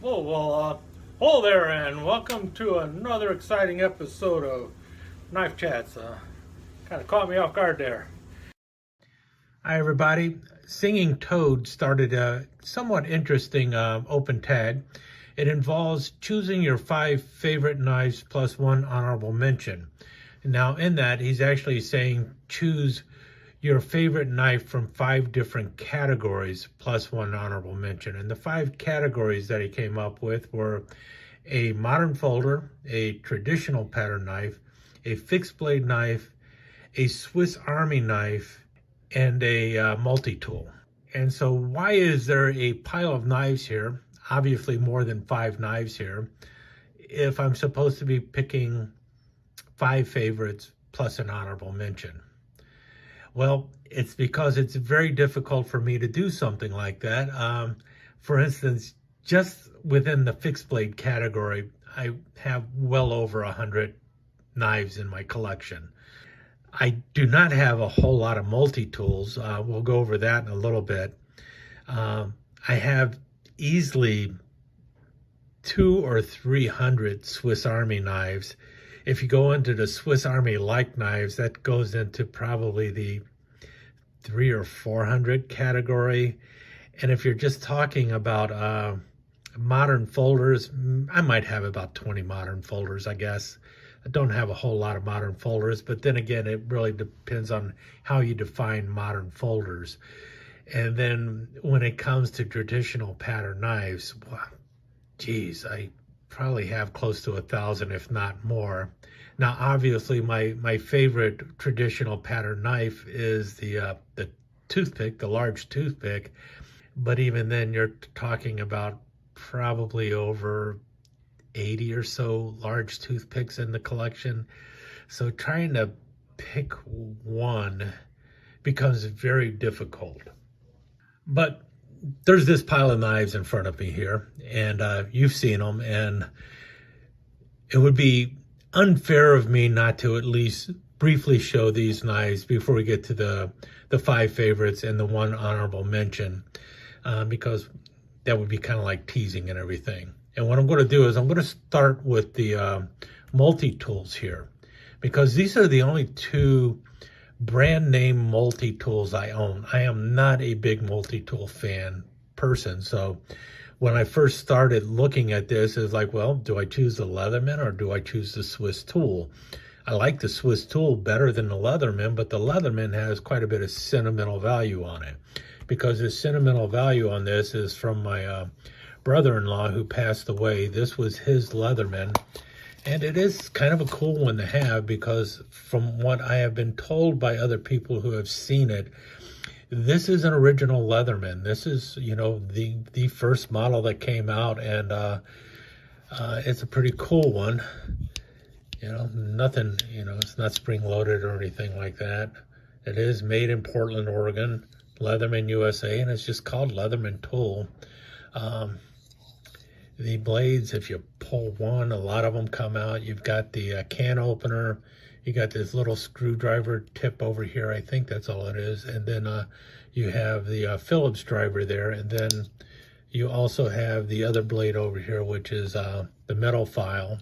Hello there, and welcome to another exciting episode of Knife Chats. Kind of caught me off guard there. Hi, everybody. Singing Toad started a somewhat interesting open tag. It involves choosing your 5 favorite knives plus 1 honorable mention. Now, in that, he's actually saying choose your favorite knife from 5 different categories plus 1 honorable mention. And the 5 categories that he came up with were a modern folder, a traditional pattern knife, a fixed blade knife, a Swiss Army knife, and a multi-tool. And so why is there a pile of knives here? Obviously more than 5 knives here, if I'm supposed to be picking 5 favorites plus an honorable mention. Well, it's because it's very difficult for me to do something like that. For instance, just within the fixed blade category, I have well over 100 knives in my collection. I do not have a whole lot of multi-tools. We'll go over that in a little bit. I have easily 200 or 300 Swiss Army knives. If you go into the Swiss Army like knives, that goes into probably the 300 or 400 category. And if you're just talking about modern folders, I might have about 20 modern folders, I guess. I don't have a whole lot of modern folders, but then again, it really depends on how you define modern folders. And then when it comes to traditional pattern knives, well, geez, I probably have close to 1,000, if not more. Now, obviously, my favorite traditional pattern knife is the toothpick, the large toothpick. But even then, you're talking about probably over 80 or so large toothpicks in the collection. So trying to pick one becomes very difficult. But there's this pile of knives in front of me here, and you've seen them, and it would be unfair of me not to at least briefly show these knives before we get to the 5 favorites and the 1 honorable mention, because that would be kind of like teasing and everything. And what I'm going to do is I'm going to start with the multi-tools here, because these are the only 2 brand name multi-tools I own. I am not a big multi-tool person, so when I first started looking at this, it's like, well, do I choose the Leatherman or do I choose the Swiss tool? I like the Swiss tool better than the Leatherman, but the Leatherman has quite a bit of sentimental value on it, because the sentimental value on this is from my brother-in-law who passed away. This was his Leatherman, and it is kind of a cool one to have, because from what I have been told by other people who have seen it, this is an original Leatherman. This is, you know, the first model that came out, and it's a pretty cool one. You know, nothing, you know, it's not spring-loaded or anything like that. It is made in Portland, Oregon, Leatherman, USA, and it's just called Leatherman Tool. The blades, if you pull one, a lot of them come out. You've got the can opener. You got this little screwdriver tip over here. I think that's all it is. And then you have the Phillips driver there. And then you also have the other blade over here, which is the metal file.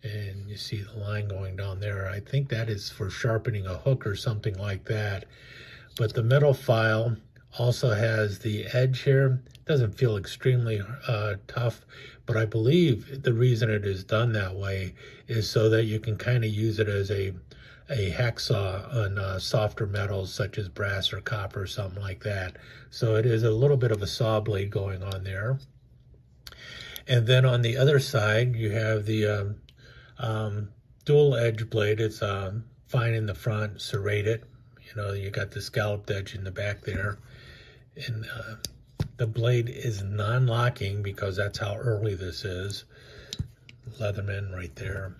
And you see the line going down there. I think that is for sharpening a hook or something like that. But the metal file also has the edge here. It doesn't feel extremely tough, but I believe the reason it is done that way is so that you can kind of use it as a hacksaw on softer metals such as brass or copper or something like that. So it is a little bit of a saw blade going on there. And then on the other side, you have the dual edge blade. It's fine in the front, serrated. You know, you got the scalloped edge in the back there. And the blade is non-locking because that's how early this is. Leatherman right there.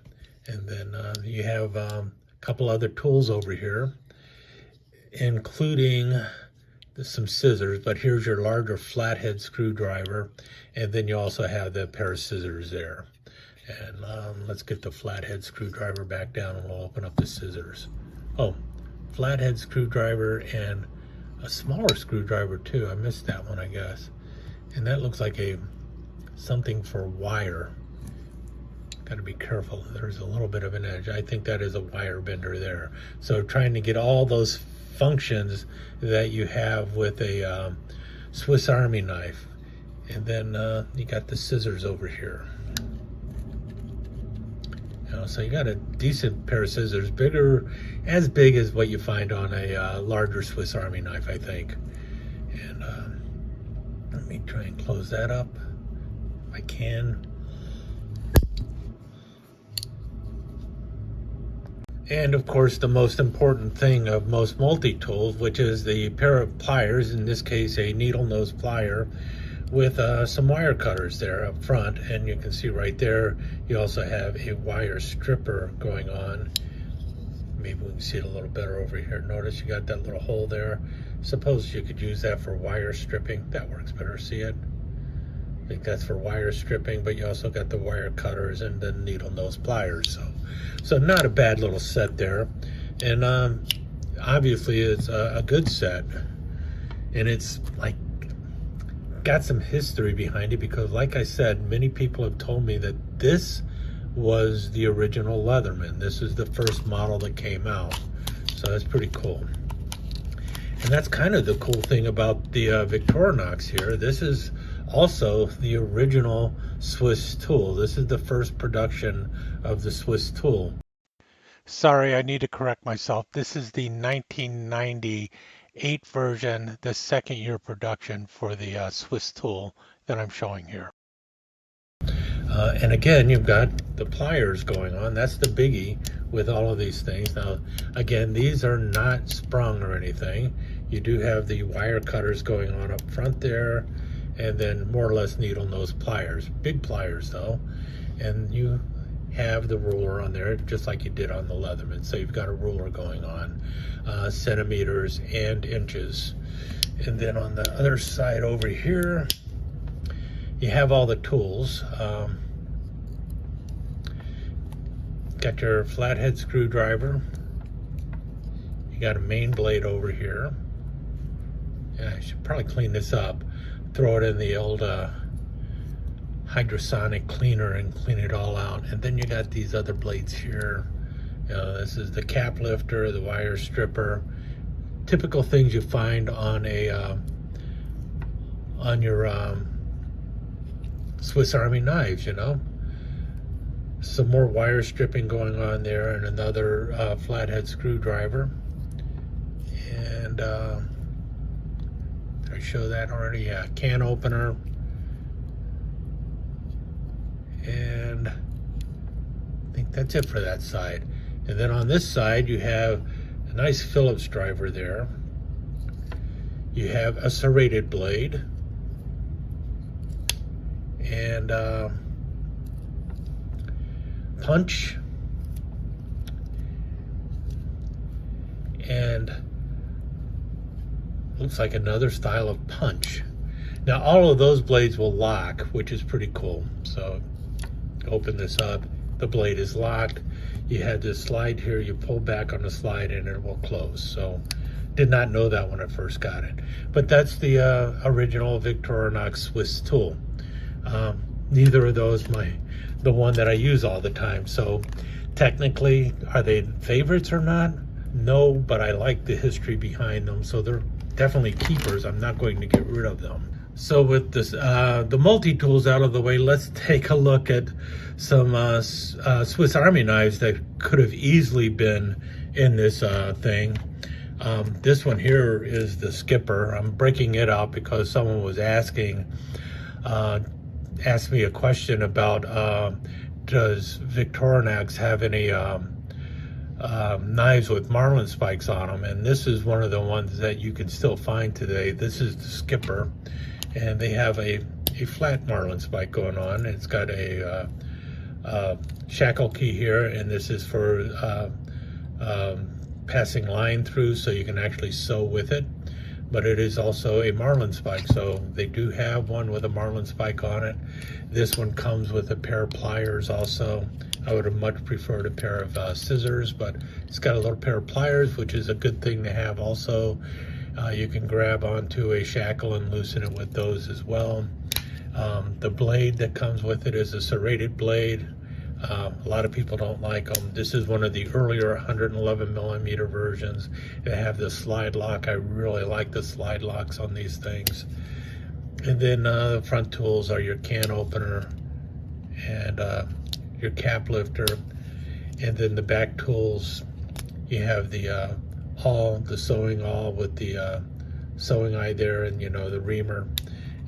And then you have a couple other tools over here, including some scissors, but here's your larger flathead screwdriver. And then you also have the pair of scissors there. And let's get the flathead screwdriver back down and we'll open up the scissors. Oh, flathead screwdriver and a smaller screwdriver too. I missed that one, I guess. And that looks like a something for wire. Got to be careful. There's a little bit of an edge. I think that is a wire bender there. So trying to get all those functions that you have with a Swiss Army knife. And then you got the scissors over here. So you got a decent pair of scissors, as big as what you find on a larger Swiss Army knife, I think. And let me try and close that up if I can. And of course, the most important thing of most multi-tools, which is the pair of pliers, in this case a needle nose plier with some wire cutters there up front. And you can see right there, you also have a wire stripper going on. Maybe we can see it a little better over here. Notice you got that little hole there. Suppose you could use that for wire stripping. That works better, see it? I think that's for wire stripping, but you also got the wire cutters and the needle nose pliers. So not a bad little set there. And obviously it's a good set. And it's like got some history behind it, because like I said, many people have told me that this was the original Leatherman. This is the first model that came out. So that's pretty cool. And that's kind of the cool thing about the Victorinox here. This is also the original Swiss tool. This is the first production of the Swiss tool. Sorry, I need to correct myself. This is the 1998 version, the second year production for the Swiss tool that I'm showing here. And again, you've got the pliers going on. That's the biggie with all of these things. Now, again, these are not sprung or anything. You do have the wire cutters going on up front there, and then more or less needle nose pliers. Big pliers though. And you have the ruler on there just like you did on the Leatherman. So you've got a ruler going on, centimeters and inches. And then on the other side over here, you have all the tools. Got your flathead screwdriver. You got a main blade over here. Yeah, I should probably clean this up. Throw it in the old hydrosonic cleaner and clean it all out. And then you got these other blades here. This is the cap lifter, the wire stripper. Typical things you find on a on your Swiss Army knives, you know. Some more wire stripping going on there, and another flathead screwdriver. And did I show that already? Yeah, can opener. And I think that's it for that side. And then on this side, you have a nice Phillips driver there. You have a serrated blade. And punch. And looks like another style of punch. Now all of those blades will lock, which is pretty cool. So open this up, the blade is locked. You had this slide here, you pull back on the slide and it will close. So did not know that when I first got it. But that's the original Victorinox Swiss tool. Neither of those the one that I use all the time. So technically, are they favorites or not? No, but I like the history behind them. So they're definitely keepers. I'm not going to get rid of them. So with this, the multi-tools out of the way, let's take a look at some Swiss Army knives that could have easily been in this thing. This one here is the Skipper. I'm breaking it out because someone was asked me a question about does Victorinox have any knives with marlin spikes on them, and this is one of the ones that you can still find today. This is the Skipper, and they have a flat marlin spike going on. It's got a shackle key here, and this is for passing line through, so you can actually sew with it. But it is also a marlin spike, so they do have one with a marlin spike on it. This one comes with a pair of pliers also. I would have much preferred a pair of scissors, but it's got a little pair of pliers, which is a good thing to have also. You can grab onto a shackle and loosen it with those as well. The blade that comes with it is a serrated blade. A lot of people don't like them. This is one of the earlier 111 millimeter versions that have the slide lock. I really like the slide locks on these things. And then the front tools are your can opener and your cap lifter. And then the back tools, you have the awl, the sewing awl with the sewing eye there, and the reamer,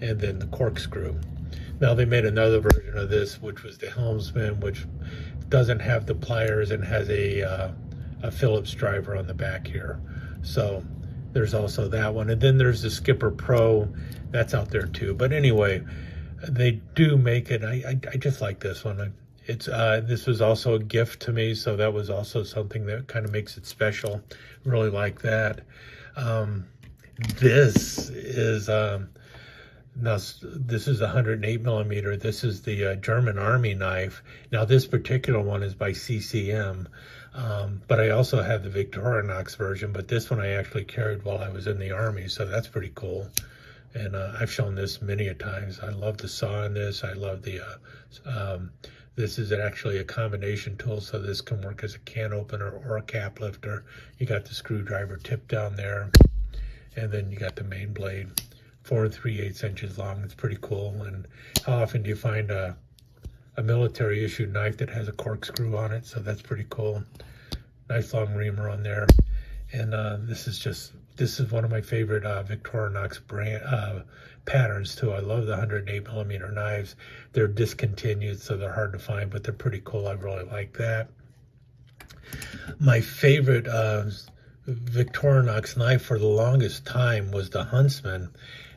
and then the corkscrew. Now they made another version of this, which was the Helmsman, which doesn't have the pliers and has a Phillips driver on the back here. So there's also that one. And then there's the Skipper Pro, that's out there too. But anyway, they do make it. I just like this one. This was also a gift to me, so that was also something that kind of makes it special. Really like that. This is now, this is 108 millimeter. This is the German Army knife. Now, this particular one is by CCM, but I also have the Victorinox version, but this one I actually carried while I was in the Army, so that's pretty cool. And I've shown this many a times. I love the saw in this. I love the, this is actually a combination tool, so this can work as a can opener or a cap lifter. You got the screwdriver tip down there, and then you got the main blade. 4 3/8 inches long. It's pretty cool. And how often do you find a military issued knife that has a corkscrew on it? So that's pretty cool. Nice long reamer on there. And this is one of my favorite Victorinox brand patterns too. I love the 108 millimeter knives. They're discontinued, so they're hard to find, but they're pretty cool. I really like that. My favorite Victorinox knife for the longest time was the Huntsman,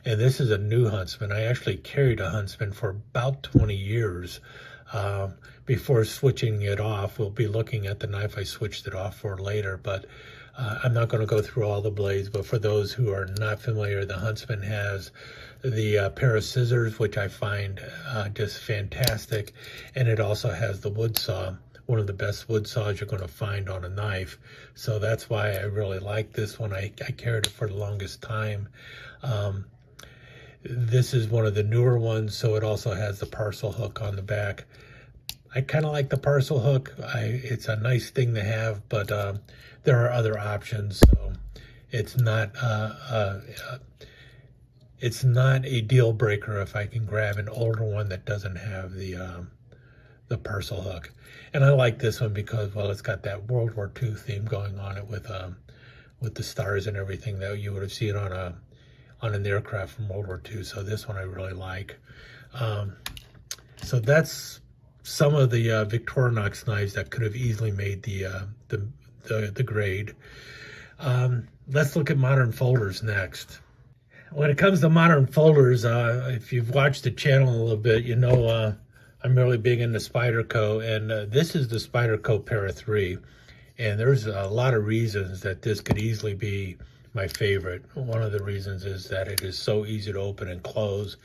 and this is a new Huntsman. I actually carried a Huntsman for about 20 years before switching it off. We'll be looking at the knife I switched it off for later, but I'm not going to go through all the blades. But for those who are not familiar, the Huntsman has the pair of scissors, which I find just fantastic, and it also has the wood saw. One of the best wood saws you're going to find on a knife. So that's why I really like this one. I carried it for the longest time. This is one of the newer ones, so it also has the parcel hook on the back. I kind of like the parcel hook. It's a nice thing to have, but there are other options. So it's not a deal breaker if I can grab an older one that doesn't have the parcel hook. And I like this one because, well, it's got that World War II theme going on it with the stars and everything that you would have seen on an aircraft from World War II. So this one I really like. So that's some of the Victorinox knives that could have easily made the grade. Let's look at modern folders next. When it comes to modern folders, if you've watched the channel a little bit, you know I'm really big into Spyderco, and this is the Spyderco Para 3, and there's a lot of reasons that this could easily be my favorite. One of the reasons is that it is so easy to open and close.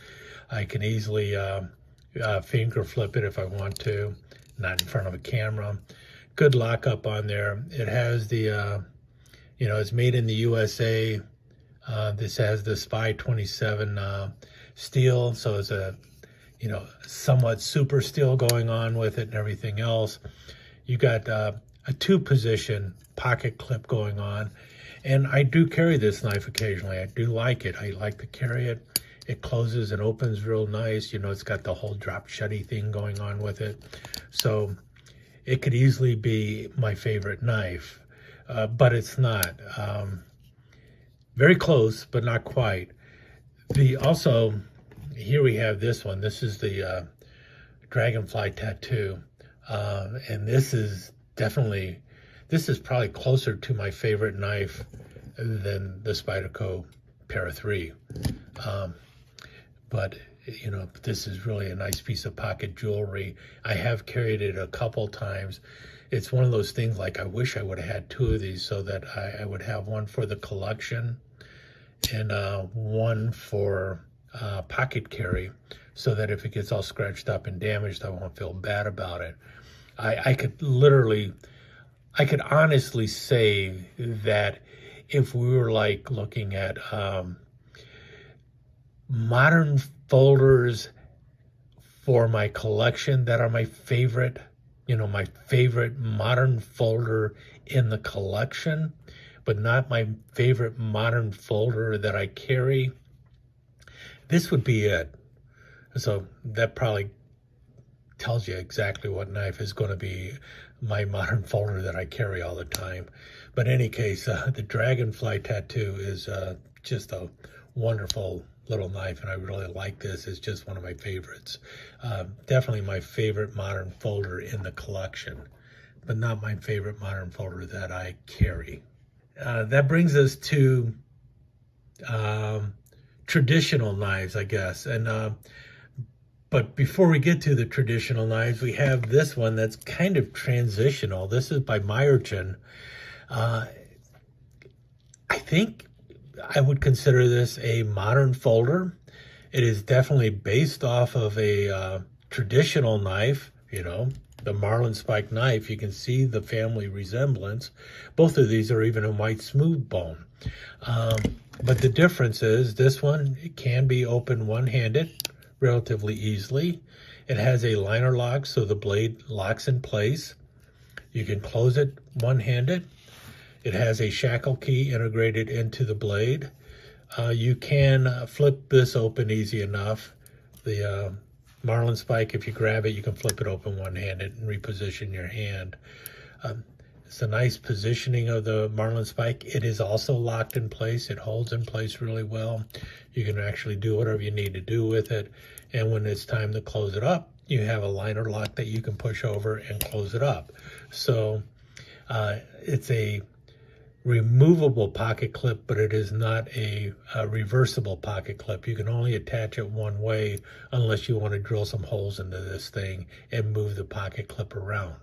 I can easily finger flip it if I want to, not in front of a camera. Good lockup on there. It has the, it's made in the USA. This has the Spy 27 steel, so it's a somewhat super steel going on with it and everything else. You got a 2-position pocket clip going on, and I do carry this knife occasionally. I do like it. I like to carry it. It closes and opens real nice. It's got the whole drop shutty thing going on with it. So it could easily be my favorite knife, but it's not. Very close, but not quite. Here we have this one. This is the Dragonfly Tattoo. And this is probably closer to my favorite knife than the Spyderco Para 3. But this is really a nice piece of pocket jewelry. I have carried it a couple times. It's one of those things like I wish I would have had 2 of these so that I would have one for the collection and one for pocket carry, so that if it gets all scratched up and damaged, I won't feel bad about it. I could honestly say that if we were like looking at modern folders for my collection that are my favorite, my favorite modern folder in the collection, but not my favorite modern folder that I carry, this would be it. So that probably tells you exactly what knife is going to be my modern folder that I carry all the time. But in any case, the Dragonfly tattoo is just a wonderful little knife, and I really like this. It's just one of my favorites. Definitely my favorite modern folder in the collection, but not my favorite modern folder that I carry. That brings us to traditional knives, I guess. And but before we get to the traditional knives, we have this one that's kind of transitional. This is by Myerton. I think I would consider this a modern folder. It is definitely based off of a traditional knife, the Marlin Spike knife. You can see the family resemblance. Both of these are even in white smooth bone. But the difference is this one, it can be opened one-handed relatively easily. It has a liner lock, so the blade locks in place. You can close it one-handed. It has a shackle key integrated into the blade. You can flip this open easy enough. The Marlin Spike, if you grab it, you can flip it open one-handed and reposition your hand. It's a nice positioning of the Marlin Spike. It is also locked in place. It holds in place really well. You can actually do whatever you need to do with it. And when it's time to close it up, you have a liner lock that you can push over and close it up. So it's a removable pocket clip, but it is not a reversible pocket clip. You can only attach it one way unless you want to drill some holes into this thing and move the pocket clip around.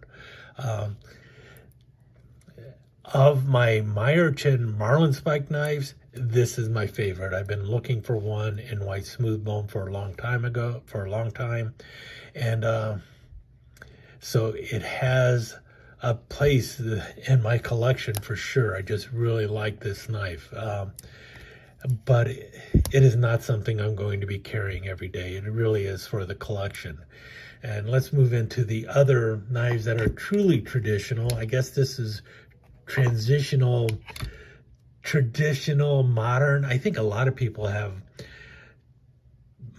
Of my Myerton Marlin Spike knives, this is my favorite. I've been looking for one in white smooth bone for a long time. And so it has a place in my collection for sure. I just really like this knife. But it is not something I'm going to be carrying every day. It really is for the collection. And let's move into the other knives that are truly traditional. I guess this is traditional, modern. I think a lot of people have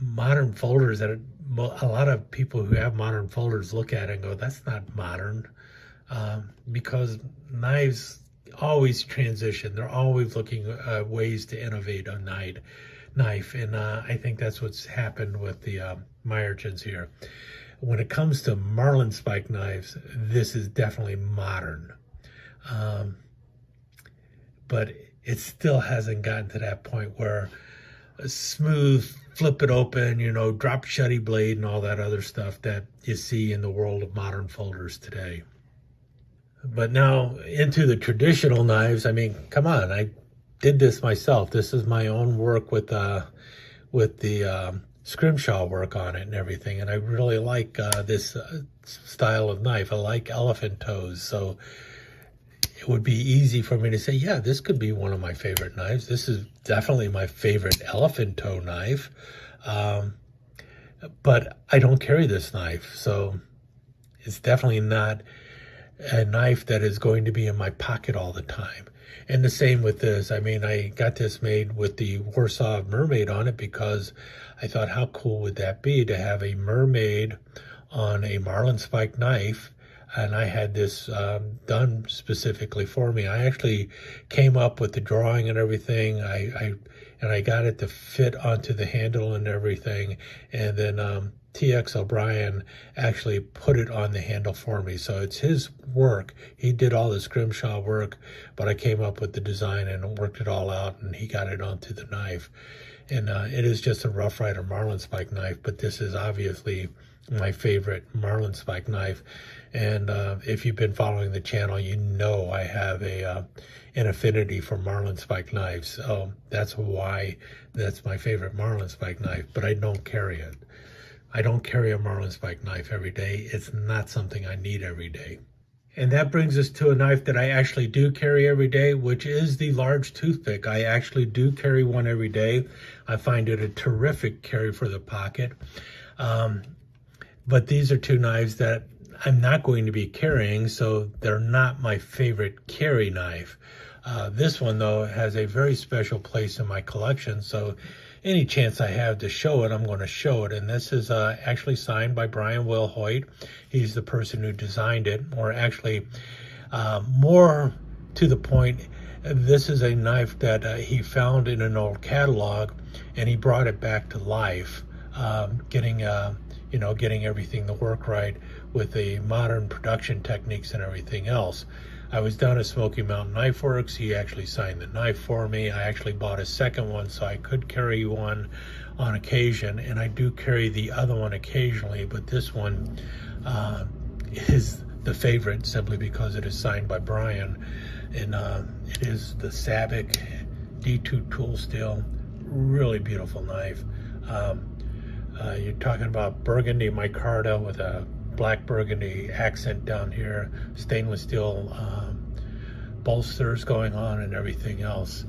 modern folders that a lot of people who have modern folders look at it and go, that's not modern. Because knives always transition. They're always looking at ways to innovate a knife. And I think that's what's happened with the Myertons here. When it comes to Marlin Spike knives, this is definitely modern. But it still hasn't gotten to that point where a smooth, flip it open, drop shutty blade and all that other stuff that you see in the world of modern folders today. But now into the traditional knives. I mean, come on, I did this myself. This is my own work with the scrimshaw work on it and everything. And I really like this style of knife. I like elephant toes. So it would be easy for me to say, yeah, this could be one of my favorite knives. This is definitely my favorite elephant toe knife. But I don't carry this knife. So it's definitely not a knife that is going to be in my pocket all the time. And the same with this. I mean, I got this made with the Warsaw mermaid on it because I thought, how cool would that be to have a mermaid on a Marlin Spike knife? And I had this done specifically for me. I actually came up with the drawing and everything. I got it to fit onto the handle and everything. And then TX O'Brien actually put it on the handle for me. So it's his work. He did all the scrimshaw work, but I came up with the design and worked it all out, and he got it onto the knife. And it is just a Rough Rider Marlin Spike knife, but this is obviously my favorite Marlin Spike knife. And if you've been following the channel, you know I have an affinity for Marlin Spike knives. So that's why that's my favorite Marlin Spike knife, but I don't carry it. I don't carry a Marlin Spike knife every day. It's not something I need every day. And that brings us to a knife that I actually do carry every day, which is the large toothpick. I actually do carry one every day. I find it a terrific carry for the pocket. But these are two knives that I'm not going to be carrying, so they're not my favorite carry knife. This one, though, has a very special place in my collection, so any chance I have to show it, I'm going to show it. And this is actually signed by Brian Wilhoit. He's the person who designed it, or actually more to the point, this is a knife that he found in an old catalog, and he brought it back to life, getting everything to work right with the modern production techniques and everything else. I was down at Smoky Mountain Knife Works. He actually signed the knife for me. I actually bought a second one so I could carry one on occasion, and I do carry the other one occasionally, but this one is the favorite simply because it is signed by Brian, and it is the Sabic D2 tool steel. Really beautiful knife. You're talking about burgundy micarta with a black burgundy accent down here, stainless steel bolsters going on and everything else.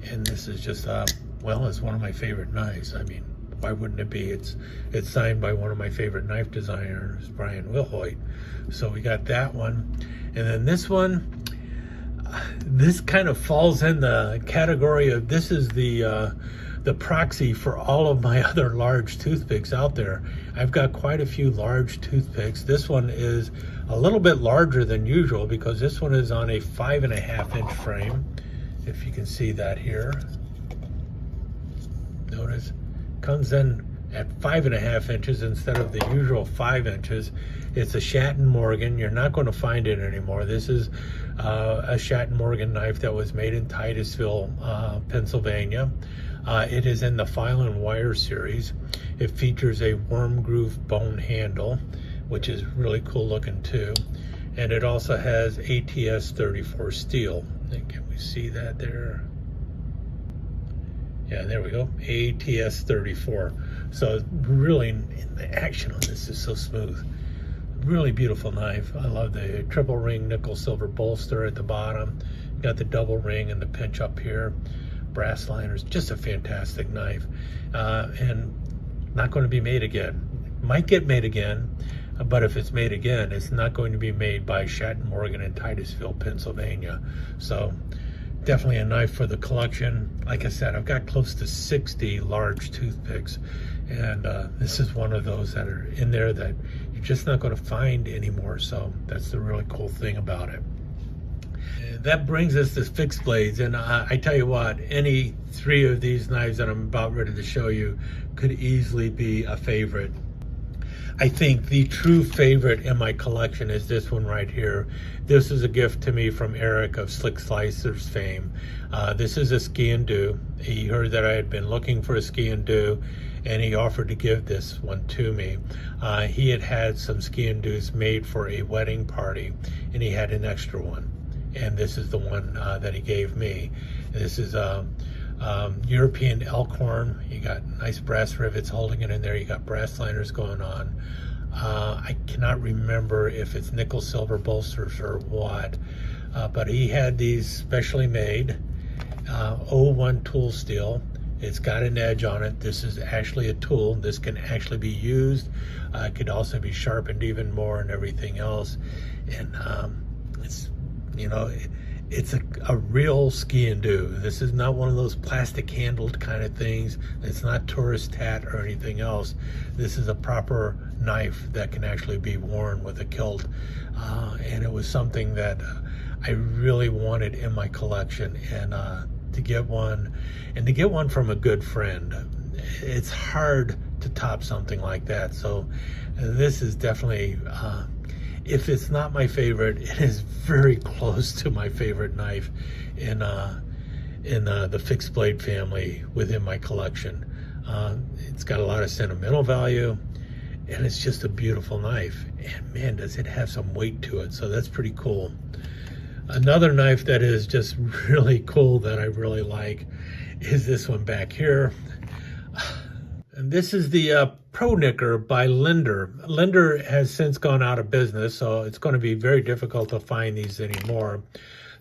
And this is just, well, it's one of my favorite knives. I mean, why wouldn't it be? It's signed by one of my favorite knife designers, Brian Wilhoit. So we got that one. And then this one, this kind of falls in the category of, this is the proxy for all of my other large toothpicks out there. I've got quite a few large toothpicks. This one is a little bit larger than usual because this one is on a 5.5 inch frame. If you can see that here. Notice, comes in at 5.5 inches instead of the usual 5 inches. It's a Shatton Morgan. You're not going to find it anymore. This is a Shatton Morgan knife that was made in Titusville, Pennsylvania. It is in the File and Wire series. It features a worm groove bone handle, which is really cool looking too. And it also has ATS 34 steel. Can we see that there? Yeah, there we go, ATS 34. So really, the action on this is so smooth. Really beautiful knife. I love the triple ring nickel silver bolster at the bottom. Got the double ring and the pinch up here. Brass liners, just a fantastic knife. And not going to be made again. Might get made again, but if it's made again, it's not going to be made by Shatton Morgan in Titusville, Pennsylvania. So definitely a knife for the collection. Like I said, I've got close to 60 large toothpicks, and this is one of those that are in there that you're just not going to find anymore. So that's the really cool thing about it. That brings us to fixed blades, and I tell you what, any three of these knives that I'm about ready to show you could easily be a favorite. I think the true favorite in my collection is this one right here. This is a gift to me from Eric of Slick Slicers fame. This is a ski and do. He heard that I had been looking for a ski and do, and he offered to give this one to me. He had some ski and do's made for a wedding party, and he had an extra one. And this is the one that he gave me. This is European elk horn. You got nice brass rivets holding it in there. You got brass liners going on. I cannot remember if it's nickel silver bolsters or what, but he had these specially made 01 tool steel. It's got an edge on it. This is actually a tool. This can actually be used. It could also be sharpened even more and everything else. And it's, you know, it's a real ski and do. This is not one of those plastic handled kind of things. It's not tourist tat or anything else. This is a proper knife that can actually be worn with a kilt. And it was something that I really wanted in my collection, and to get one from a good friend, it's hard to top something like that. So this is definitely, if it's not my favorite, it is very close to my favorite knife in the fixed blade family within my collection. It's got a lot of sentimental value, and it's just a beautiful knife. And man, does it have some weight to it. So that's pretty cool. Another knife that is just really cool that I really like is this one back here. And this is the Pro Nicker by Linder. Linder has since gone out of business, so it's going to be very difficult to find these anymore.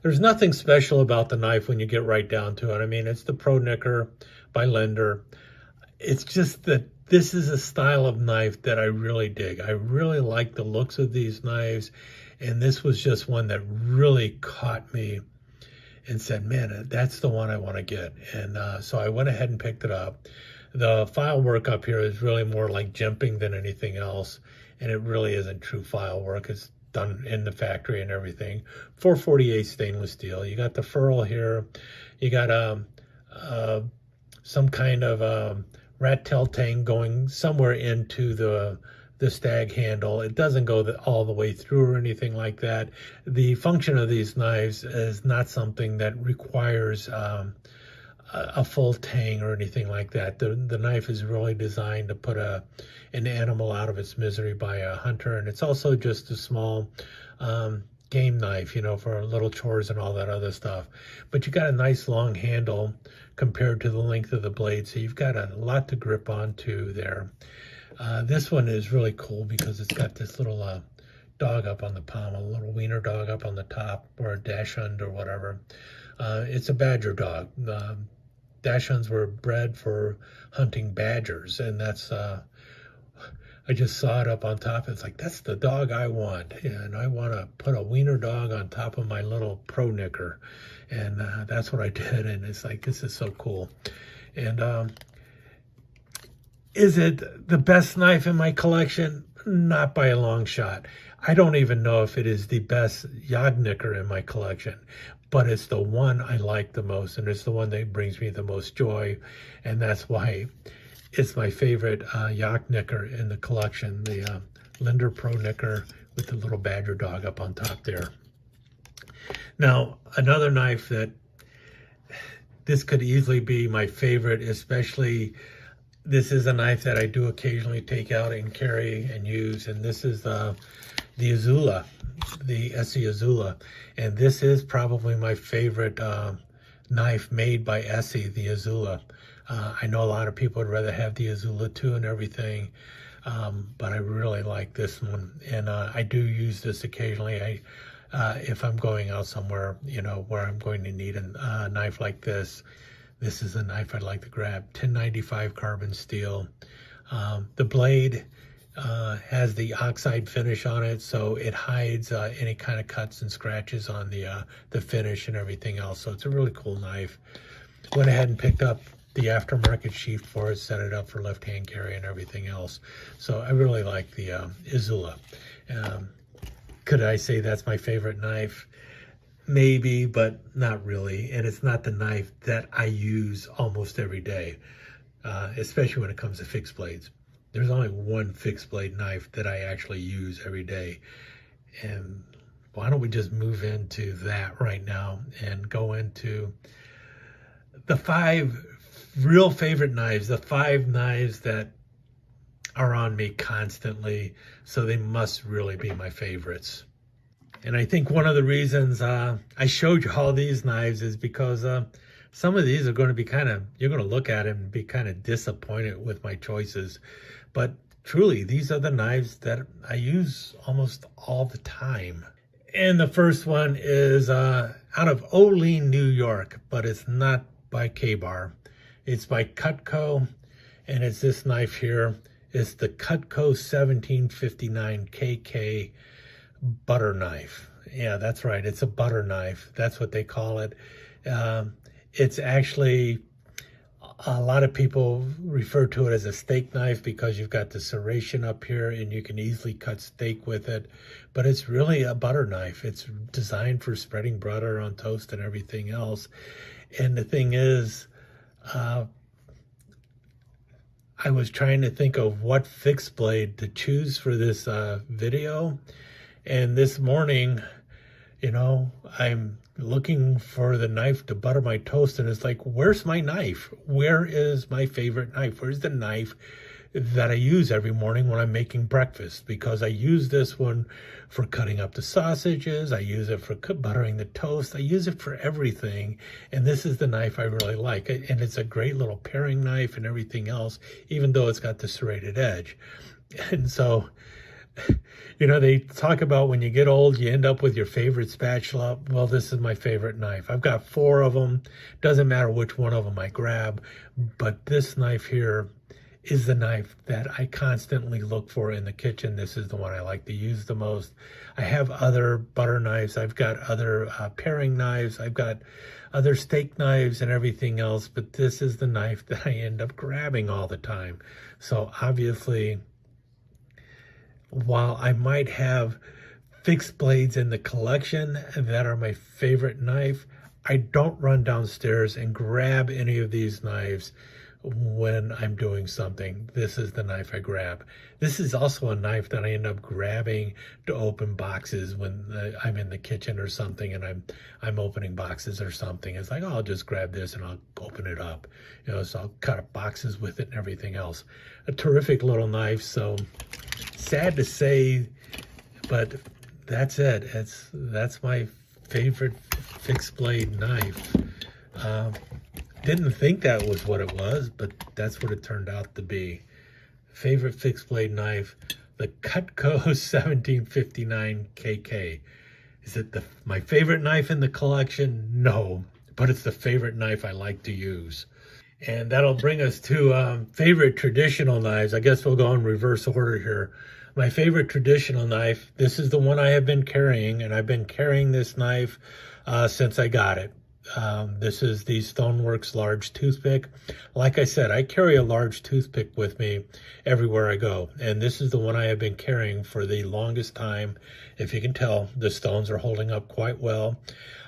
There's nothing special about the knife when you get right down to it. I mean, it's the Pro Nicker by Linder. It's just that this is a style of knife that I really dig. I really like the looks of these knives, and this was just one that really caught me and said, man, that's the one I want to get. And so I went ahead and picked it up. The file work up here is really more like jimping than anything else, and it really isn't true file work. It's done in the factory and everything. 448 stainless steel. You got the ferrule here. You got some kind of rat tail tang going somewhere into the stag handle. It doesn't go all the way through or anything like that. The function of these knives is not something that requires a full tang or anything like that. The knife is really designed to put an animal out of its misery by a hunter, and it's also just a small game knife, you know, for little chores and all that other stuff. But you got a nice long handle compared to the length of the blade, so you've got a lot to grip onto there. This one is really cool because it's got this little dog up on the palm, a little wiener dog up on the top, or a dachshund or whatever. It's a badger dog. Dachshunds were bred for hunting badgers, and that's I just saw it up on top. It's like, that's the dog I want, and I want to put a wiener dog on top of my little pro knicker, and that's what I did. And it's like, this is so cool. And is it the best knife in my collection? Not by a long shot. I don't even know if it is the best yod knicker in my collection, but it's the one I like the most, and it's the one that brings me the most joy, and that's why it's my favorite yod knicker in the collection, the Linder Pro Knicker with the little badger dog up on top there. Now, another knife that this could easily be my favorite, especially this is a knife that I do occasionally take out and carry and use, and this is the Azula, the Essie Azula, and this is probably my favorite knife made by Essie, the Azula. I know a lot of people would rather have the Azula 2 and everything, but I really like this one, and I do use this occasionally. If I'm going out somewhere, you know, where I'm going to need a knife like this, this is a knife I'd like to grab. 1095 carbon steel. The blade has the oxide finish on it, so it hides any kind of cuts and scratches on the finish and everything else. So it's a really cool knife. Went ahead and picked up the aftermarket sheath for it, set it up for left-hand carry and everything else. So I really like the Azula. Could I say that's my favorite knife? Maybe, but not really. And it's not the knife that I use almost every day, especially when it comes to fixed blades. There's only one fixed blade knife that I actually use every day. And why don't we just move into that right now and go into the 5 real favorite knives, the 5 knives that are on me constantly, so they must really be my favorites. And I think one of the reasons I showed you all these knives is because some of these are going to be you're going to look at it and be kind of disappointed with my choices. But truly, these are the knives that I use almost all the time. And the first one is out of Olean, New York, but it's not by K-Bar. It's by Cutco, and it's this knife here. It's the Cutco 1759 KK butter knife. Yeah, that's right. It's a butter knife. That's what they call it. It's actually, a lot of people refer to it as a steak knife because you've got the serration up here and you can easily cut steak with it. But it's really a butter knife. It's designed for spreading butter on toast and everything else. And the thing is, I was trying to think of what fixed blade to choose for this video. And this morning, you know, I'm looking for the knife to butter my toast, and it's like, where's my knife? Where is my favorite knife? Where's the knife that I use every morning when I'm making breakfast? Because I use this one for cutting up the sausages. I use it for buttering the toast. I use it for everything. And this is the knife I really like. And it's a great little paring knife and everything else, even though it's got the serrated edge. And so, you know, they talk about when you get old, you end up with your favorite spatula. Well, this is my favorite knife. I've got 4 of them. Doesn't matter which one of them I grab. But this knife here is the knife that I constantly look for in the kitchen. This is the one I like to use the most. I have other butter knives. I've got other paring knives. I've got other steak knives and everything else, but this is the knife that I end up grabbing all the time. So obviously, while I might have fixed blades in the collection that are my favorite knife, I don't run downstairs and grab any of these knives when I'm doing something. This is the knife I grab. This is also a knife that I end up grabbing to open boxes when I'm in the kitchen or something, and I'm opening boxes or something. It's like, oh, I'll just grab this and I'll open it up. You know, so I'll cut up boxes with it and everything else. A terrific little knife. So sad to say, but that's it. That's my favorite fixed blade knife. Didn't think that was what it was, but that's what it turned out to be. Favorite fixed blade knife, the Cutco 1759 KK. Is it my favorite knife in the collection? No, but it's the favorite knife I like to use. And that'll bring us to favorite traditional knives. I guess we'll go in reverse order here. My favorite traditional knife, this is the one I have been carrying, and I've been carrying this knife since I got it. This is the Stoneworks large toothpick. Like I said, I carry a large toothpick with me everywhere I go, and this is the one I have been carrying for the longest time. If you can tell, the stones are holding up quite well.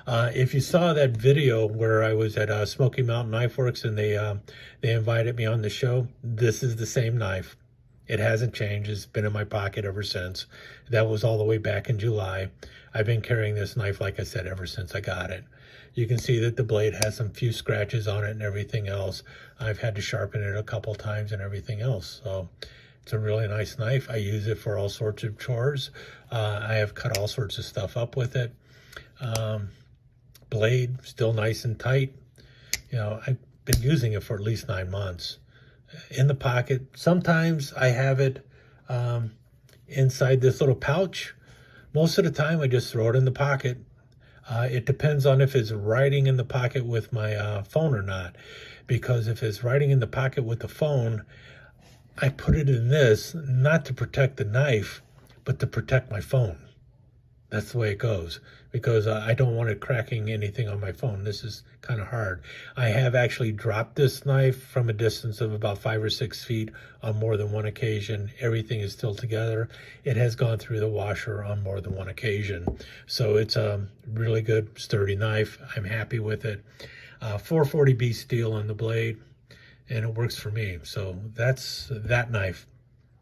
If you saw that video where I was at Smoky Mountain Knife Works and they invited me on the show, this is the same knife. It hasn't changed. It's been in my pocket ever since. That was all the way back in July. I've been carrying this knife, like I said, ever since I got it. You can see that the blade has some few scratches on it and everything else. I've had to sharpen it a couple times and everything else. So it's a really nice knife. I use it for all sorts of chores. I have cut all sorts of stuff up with it. Blade still nice and tight. You know, I've been using it for at least 9 months. In the pocket. Sometimes I have it inside this little pouch. Most of the time I just throw it in the pocket. It depends on if it's riding in the pocket with my phone or not. Because if it's riding in the pocket with the phone, I put it in this not to protect the knife, but to protect my phone. That's the way it goes, because I don't want it cracking anything on my phone. This is kind of hard. I have actually dropped this knife from a distance of about 5 or 6 feet on more than one occasion. Everything is still together. It has gone through the washer on more than one occasion. So it's a really good, sturdy knife. I'm happy with it. 440B steel on the blade, and it works for me. So that's that knife.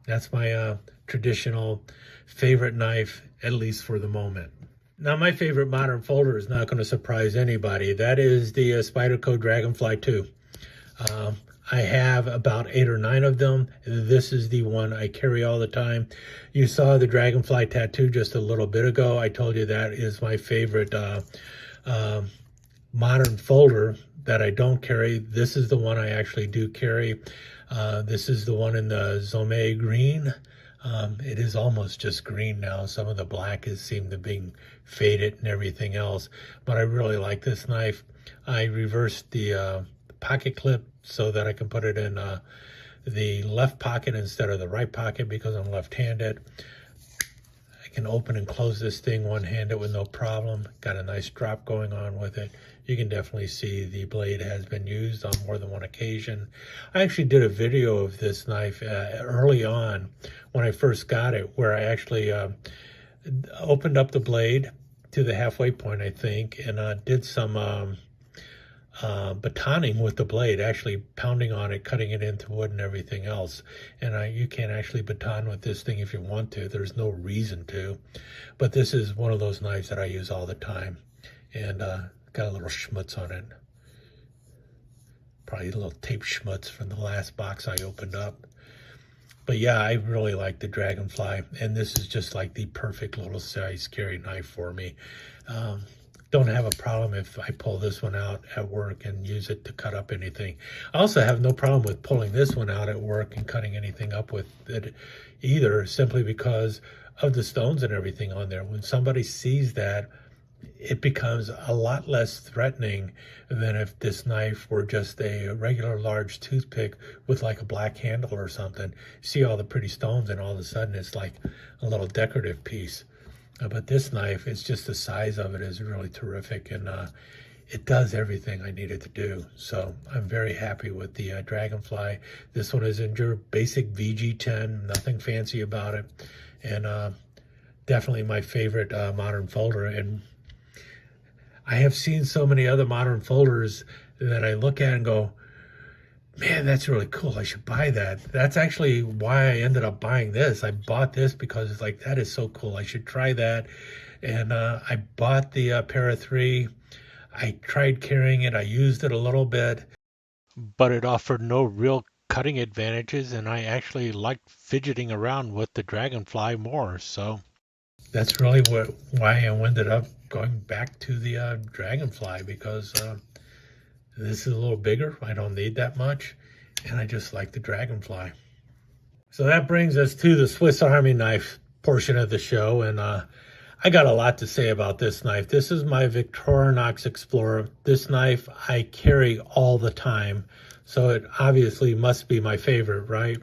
That's my traditional favorite knife, at least for the moment. Now, my favorite modern folder is not going to surprise anybody. That is the Spyderco Dragonfly 2. I have about 8 or 9 of them. This is the one I carry all the time. You saw the Dragonfly tattoo just a little bit ago. I told you that is my favorite modern folder that I don't carry. This is the one I actually do carry. This is the one in the Zome green. It is almost just green now. Some of the black has seemed to be faded and everything else, but I really like this knife. I reversed the pocket clip so that I can put it in the left pocket instead of the right pocket because I'm left-handed. I can open and close this thing one-handed with no problem. Got a nice drop going on with it. You can definitely see the blade has been used on more than one occasion. I actually did a video of this knife early on when I first got it, where I actually opened up the blade to the halfway point, I think, and did some batoning with the blade, actually pounding on it, cutting it into wood and everything else. And you can actually baton with this thing if you want to. There's no reason to. But this is one of those knives that I use all the time. And got a little schmutz on it. Probably a little tape schmutz from the last box I opened up. But yeah, I really like the Dragonfly. And this is just like the perfect little size carry knife for me. Don't have a problem if I pull this one out at work and use it to cut up anything. I also have no problem with pulling this one out at work and cutting anything up with it either, simply because of the stones and everything on there. When somebody sees that, it becomes a lot less threatening than if this knife were just a regular large toothpick with like a black handle or something. You see all the pretty stones and all of a sudden it's like a little decorative piece. But this knife, it's just the size of it is really terrific, and it does everything I need it to do. So I'm very happy with the Dragonfly. This one is in your basic VG10, nothing fancy about it, and definitely my favorite modern folder. And I have seen so many other modern folders that I look at and go, man, that's really cool. I should buy that. That's actually why I ended up buying this. I bought this because it's like, that is so cool. I should try that. And I bought the Para 3. I tried carrying it. I used it a little bit, but it offered no real cutting advantages. And I actually liked fidgeting around with the Dragonfly more. So that's really why I ended up going back to the Dragonfly, because this is a little bigger. I don't need that much, and I just like the Dragonfly. So that brings us to the Swiss Army knife portion of the show, and I got a lot to say about this knife. This is my Victorinox Explorer. This knife I carry all the time, so it obviously must be my favorite, right?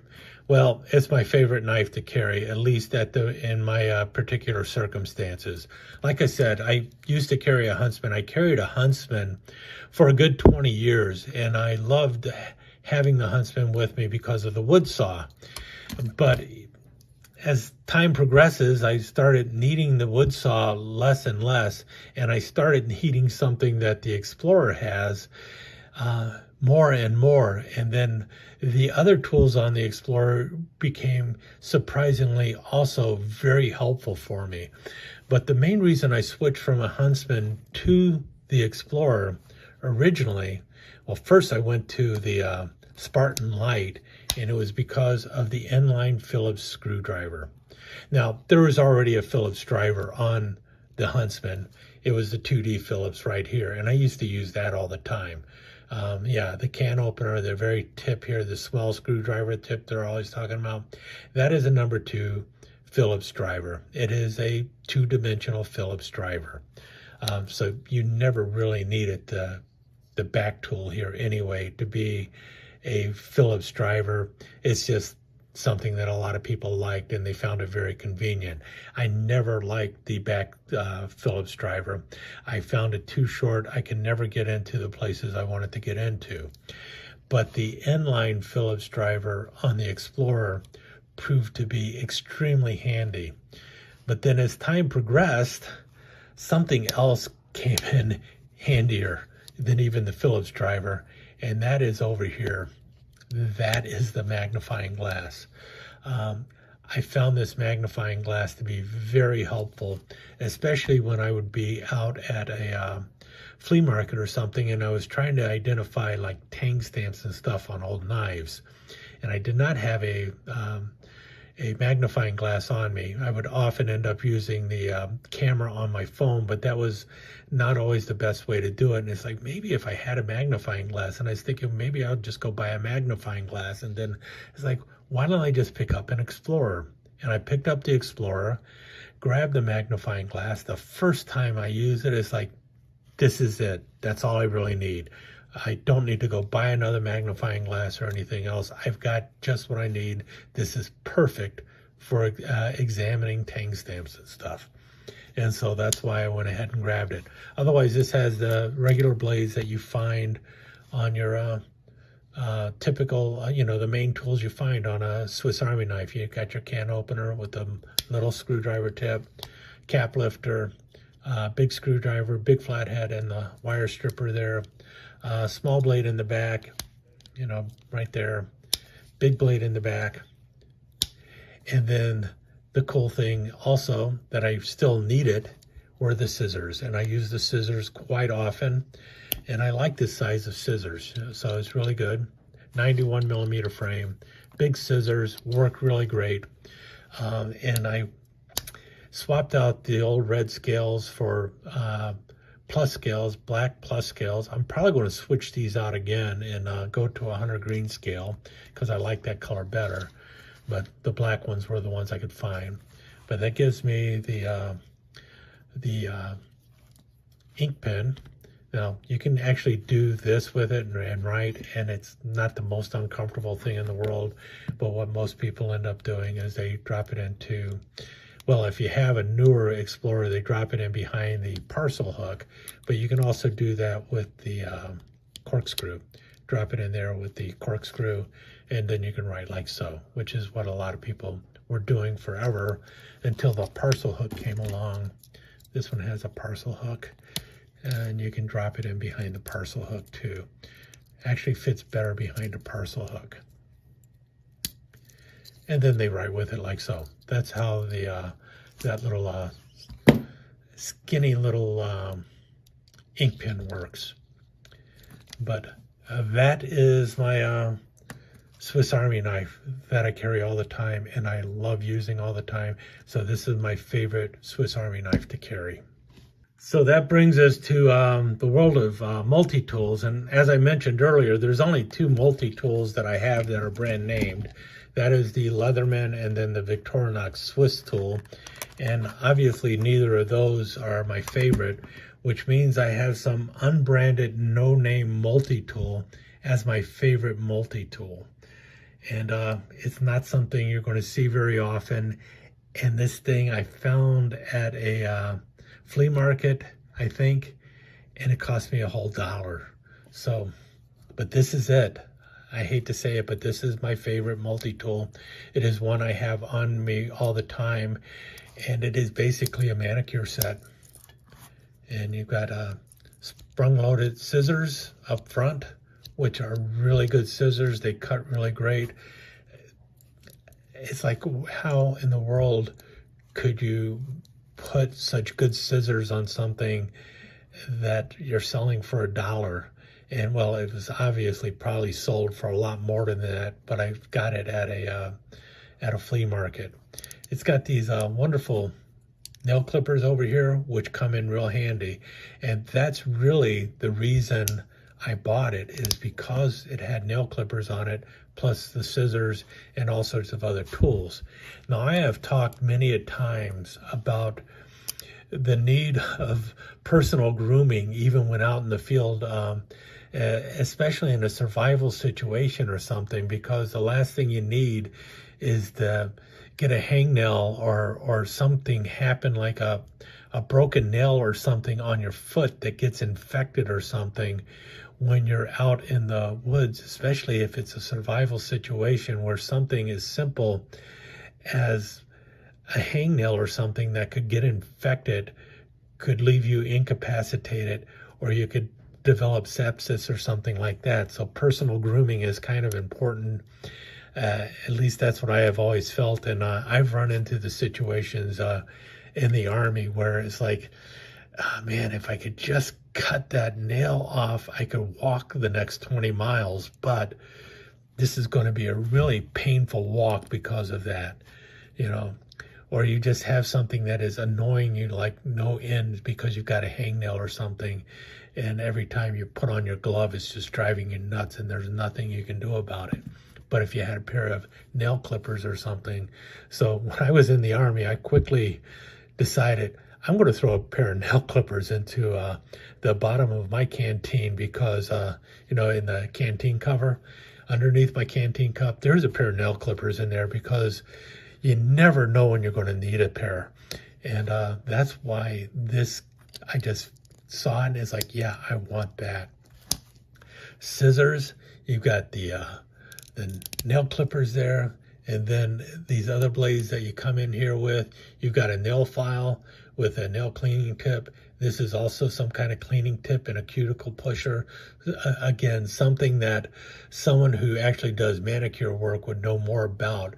Well, it's my favorite knife to carry, at least in my particular circumstances. Like I said, I used to carry a Huntsman. I carried a Huntsman for a good 20 years, and I loved having the Huntsman with me because of the wood saw. But as time progresses, I started needing the wood saw less and less, and I started needing something that the Explorer has more and more. And then the other tools on the Explorer became surprisingly also very helpful for me. But the main reason I switched from a Huntsman to the Explorer originally, well, first I went to the Spartan Light, and it was because of the N-line Phillips screwdriver. Now, there was already a Phillips driver on the Huntsman. It was the 2D Phillips right here, and I used to use that all the time. Yeah, the can opener, the very tip here, the small screwdriver tip they're always talking about, that is a number 2 Phillips driver. It is a 2-dimensional Phillips driver. So you never really needed the back tool here anyway to be a Phillips driver. It's just something that a lot of people liked, and they found it very convenient. I never liked the back Phillips driver. I found it too short. I can never get into the places I wanted to get into. But the N-line Phillips driver on the Explorer proved to be extremely handy. But then as time progressed, something else came in handier than even the Phillips driver, and that is over here. That is the magnifying glass. I found this magnifying glass to be very helpful, especially when I would be out at a flea market or something, and I was trying to identify like tang stamps and stuff on old knives, and I did not have a magnifying glass on me. I would often end up using the camera on my phone, but that was not always the best way to do it. And it's like, maybe if I had a magnifying glass, and I was thinking maybe I'll just go buy a magnifying glass. And then it's like, why don't I just pick up an Explorer? And I picked up the Explorer, grabbed the magnifying glass. The first time I used it, it's like, this is it. That's all I really need. I don't need to go buy another magnifying glass or anything else. I've got just what I need. This is perfect for examining tang stamps and stuff. And so that's why I went ahead and grabbed it. Otherwise, this has the regular blades that you find on your typical, the main tools you find on a Swiss Army knife. You've got your can opener with a little screwdriver tip, cap lifter, big screwdriver, big flathead, and the wire stripper there. Small blade in the back, right there, big blade in the back. And then the cool thing also that I still needed were the scissors, and I use the scissors quite often, and I like this size of scissors, so it's really good. 91 millimeter frame, big scissors, work really great. And I swapped out the old red scales for plus scales, black plus scales. I'm probably going to switch these out again and go to a hunter green scale because I like that color better. But the black ones were the ones I could find. But that gives me the ink pen. Now, you can actually do this with it and write, and it's not the most uncomfortable thing in the world, but what most people end up doing is they drop it into, well, if you have a newer Explorer, they drop it in behind the parcel hook, but you can also do that with the corkscrew. Drop it in there with the corkscrew, and then you can write like so, which is what a lot of people were doing forever until the parcel hook came along. This one has a parcel hook, and you can drop it in behind the parcel hook too. Actually fits better behind a parcel hook. And then they write with it like so. That's how the that little skinny little ink pen works. But that is my Swiss Army knife that I carry all the time, and I love using all the time. So this is my favorite Swiss Army knife to carry. So that brings us to the world of multi-tools. And as I mentioned earlier, there's only two multi-tools that I have that are brand named. That is the Leatherman and then the Victorinox Swiss tool. And obviously neither of those are my favorite, which means I have some unbranded no-name multi-tool as my favorite multi-tool. And it's not something you're going to see very often. And this thing I found at a flea market, I think, and it cost me a whole $1. So, but this is it. I hate to say it, but this is my favorite multi-tool. It is one I have on me all the time, and it is basically a manicure set. And you've got sprung-loaded scissors up front, which are really good scissors. They cut really great. It's like, how in the world could you put such good scissors on something that you're selling for $1? And well, it was obviously probably sold for a lot more than that, but I got it at a flea market. It's got these wonderful nail clippers over here, which come in real handy. And that's really the reason I bought it, is because it had nail clippers on it, plus the scissors and all sorts of other tools. Now, I have talked many a times about the need of personal grooming, even when out in the field, especially in a survival situation or something, because the last thing you need is to get a hangnail or something happen, like a broken nail or something on your foot that gets infected or something when you're out in the woods, especially if it's a survival situation where something as simple as a hangnail or something that could get infected could leave you incapacitated, or you could develop sepsis or something like that. So personal grooming is kind of important. At least that's what I have always felt. And I've run into the situations in the Army where it's like, oh, man, if I could just cut that nail off, I could walk the next 20 miles. But this is going to be a really painful walk because of that, you know. Or you just have something that is annoying you like no end because you've got a hangnail or something, and every time you put on your glove, it's just driving you nuts, and there's nothing you can do about it. But if you had a pair of nail clippers or something. So when I was in the Army, I quickly decided I'm going to throw a pair of nail clippers into the bottom of my canteen, because, you know, in the canteen cover, underneath my canteen cup, there's a pair of nail clippers in there, because you never know when you're going to need a pair. And that's why this, I just saw it and it's like, yeah, I want that. Scissors, you've got the nail clippers there, and then these other blades that you come in here with. You've got a nail file with a nail cleaning tip. This is also some kind of cleaning tip and a cuticle pusher. Again, something that someone who actually does manicure work would know more about.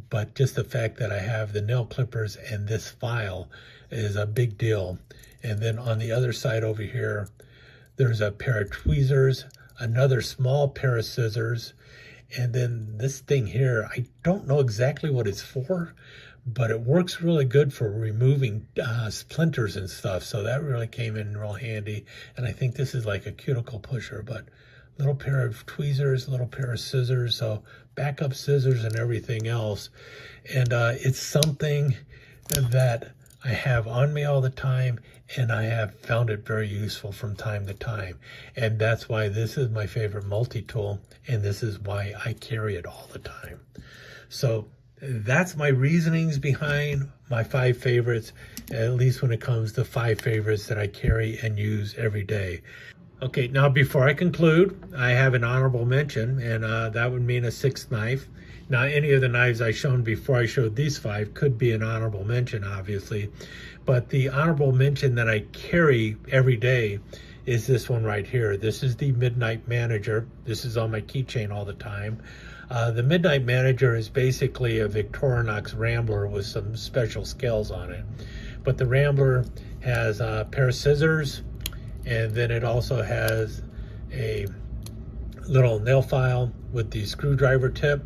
But just the fact that I have the nail clippers and this file is a big deal. And then on the other side over here, there's a pair of tweezers, another small pair of scissors, and then this thing here, I don't know exactly what it's for, but it works really good for removing splinters and stuff. So that really came in real handy. And I think this is like a cuticle pusher, but little pair of tweezers, little pair of scissors, so backup scissors and everything else. And it's something that I have on me all the time, and I have found it very useful from time to time. And that's why this is my favorite multi-tool, and this is why I carry it all the time. So that's my reasonings behind my 5 favorites, at least when it comes to 5 favorites that I carry and use every day. Okay, now before I conclude, I have an honorable mention, and that would mean a 6th knife. Now, any of the knives I shown before I showed these 5 could be an honorable mention, obviously. But the honorable mention that I carry every day is this one right here. This is the Midnight Manager. This is on my keychain all the time. The Midnight Manager is basically a Victorinox Rambler with some special scales on it. But the Rambler has a pair of scissors, and then it also has a little nail file with the screwdriver tip.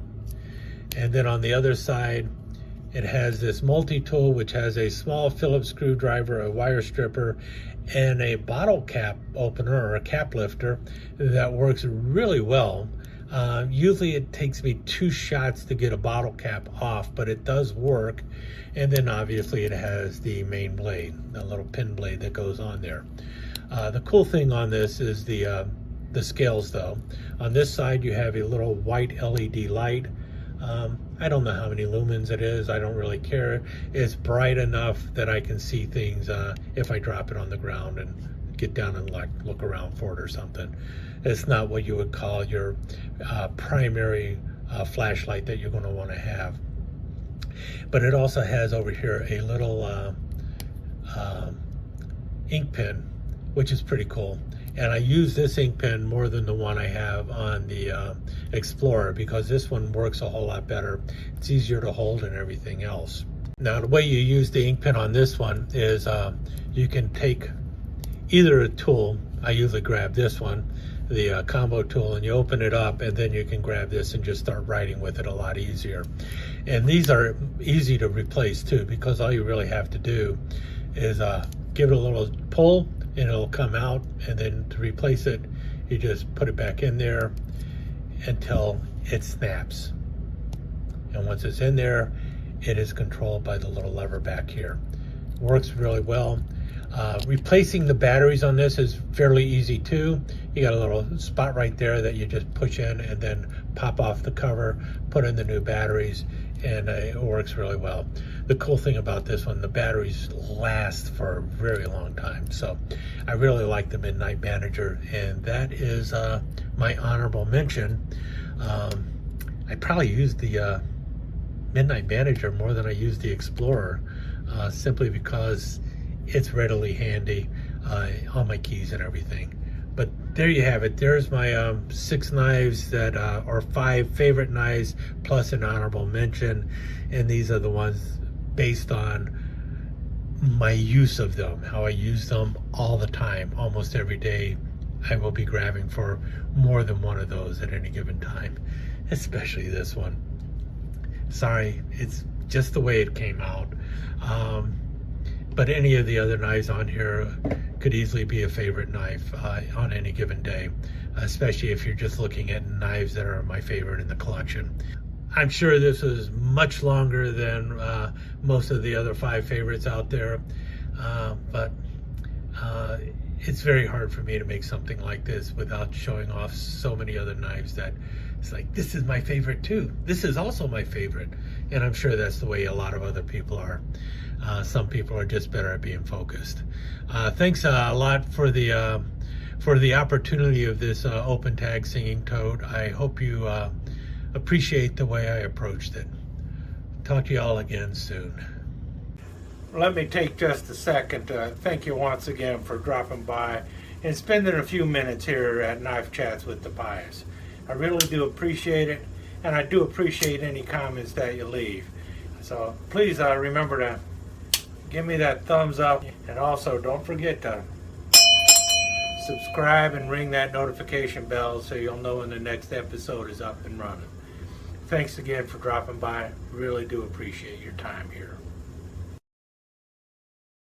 And then on the other side, it has this multi-tool, which has a small Phillips screwdriver, a wire stripper, and a bottle cap opener or a cap lifter that works really well. Usually it takes me 2 shots to get a bottle cap off, but it does work. And then obviously it has the main blade, the little pin blade that goes on there. The cool thing on this is the scales though. On this side you have a little white LED light. I don't know how many lumens it is. I don't really care. It's bright enough that I can see things if I drop it on the ground and get down and look around for it or something. It's not what you would call your primary flashlight that you're going to want to have. But it also has over here a little ink pen, which is pretty cool. And I use this ink pen more than the one I have on the Explorer, because this one works a whole lot better. It's easier to hold and everything else. Now, the way you use the ink pen on this one is you can take either a tool. I usually grab this one, the combo tool, and you open it up, and then you can grab this and just start writing with it a lot easier. And these are easy to replace too, because all you really have to do is give it a little pull, and it'll come out, and then to replace it, you just put it back in there until it snaps. And once it's in there, it is controlled by the little lever back here. Works really well. Replacing the batteries on this is fairly easy too. You got a little spot right there that you just push in and then pop off the cover, put in the new batteries, and it works really well. The cool thing about this one, the batteries last for a very long time. So I really like the Midnight Manager, and that is my honorable mention. I probably used the Midnight Manager more than I used the Explorer, simply because it's readily handy on my keys and everything. But there you have it. There's my 6 knives that are 5 favorite knives plus an honorable mention, and these are the ones based on my use of them, how I use them all the time. Almost every day I will be grabbing for more than one of those at any given time, especially this one. Sorry, it's just the way it came out. But any of the other knives on here could easily be a favorite knife on any given day, especially if you're just looking at knives that are my favorite in the collection. I'm sure this is much longer than most of the other 5 favorites out there, but it's very hard for me to make something like this without showing off so many other knives that it's like, this is my favorite too. This is also my favorite. And I'm sure that's the way a lot of other people are. Some people are just better at being focused. Thanks a lot for the opportunity of this open tag singing toad. I hope you appreciate the way I approached it. Talk to you all again soon. Let me take just a second to thank you once again for dropping by and spending a few minutes here at Knife Chats with the Pious. I really do appreciate it, and I do appreciate any comments that you leave. So please remember to give me that thumbs up, and also don't forget to subscribe and ring that notification bell so you'll know when the next episode is up and running. Thanks again for dropping by. Really do appreciate your time here.